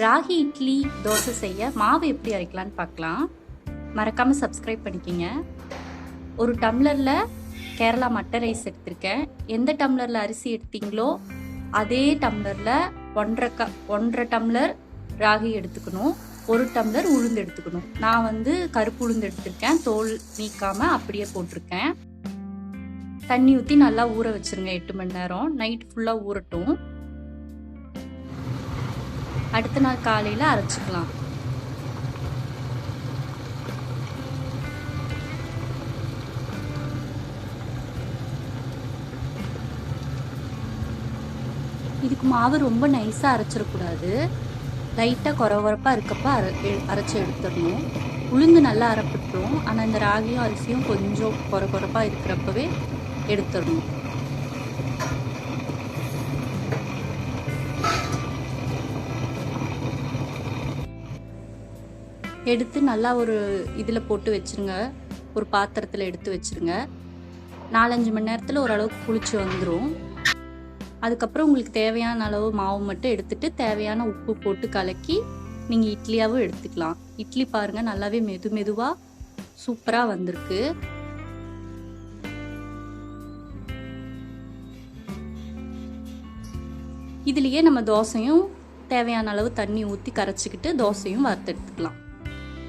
ராகி இட்லி தோசை செய்ய மாவு எப்படி அரைக்கலான்னு பார்க்கலாம். மறக்காமல் சப்ஸ்கிரைப் பண்ணிக்கிங்க. ஒரு டம்ளரில் கேரளா மட்டை ரைஸ் எடுத்திருக்கேன். எந்த டம்ளரில் அரிசி எடுத்தீங்களோ அதே டம்ளரில் 1.5 டம்ளர் ராகி எடுத்துக்கணும். 1 டம்ளர் உளுந்து எடுத்துக்கணும். நான் கருப்பு உளுந்து எடுத்திருக்கேன். தோல் நீக்காமல் அப்படியே போட்டிருக்கேன். தண்ணி ஊற்றி நல்லா ஊற வச்சுருங்க. 8 மணி நேரம் நைட் ஃபுல்லாக ஊறட்டும். அடுத்த நாள் காலையில் அரைச்சிக்கலாம். இதுக்கு மாவு ரொம்ப நைஸாக அரைச்சிடக்கூடாது. லைட்டாக குறகுறப்பாக இருக்கப்போ அரைச்சி எடுத்துடணும். உளுந்து நல்லா அரைப்பட்டுரும். ஆனால் இந்த ராகியும் அரிசியும் கொஞ்சம் குறகுறப்பாக இருக்கிறப்பவே எடுத்துடணும். எடுத்து நல்லா ஒரு இதில் போட்டு வச்சுருங்க. ஒரு பாத்திரத்தில் எடுத்து வச்சுருங்க. 4-5 மணி நேரத்தில் ஓரளவுக்கு புளிச்சு வந்துடும். அதுக்கப்புறம் உங்களுக்கு தேவையான அளவு மாவு மட்டும் எடுத்துட்டு தேவையான உப்பு போட்டு கலக்கி நீங்கள் இட்லியாகவும் எடுத்துக்கலாம். இட்லி பாருங்கள் நல்லாவே மெதுவாக சூப்பராக வந்திருக்கு. இதுலேயே நம்ம தோசையும் தேவையான அளவு தண்ணி ஊற்றி கரைச்சிக்கிட்டு தோசையும் வறுத்து எடுத்துக்கலாம்.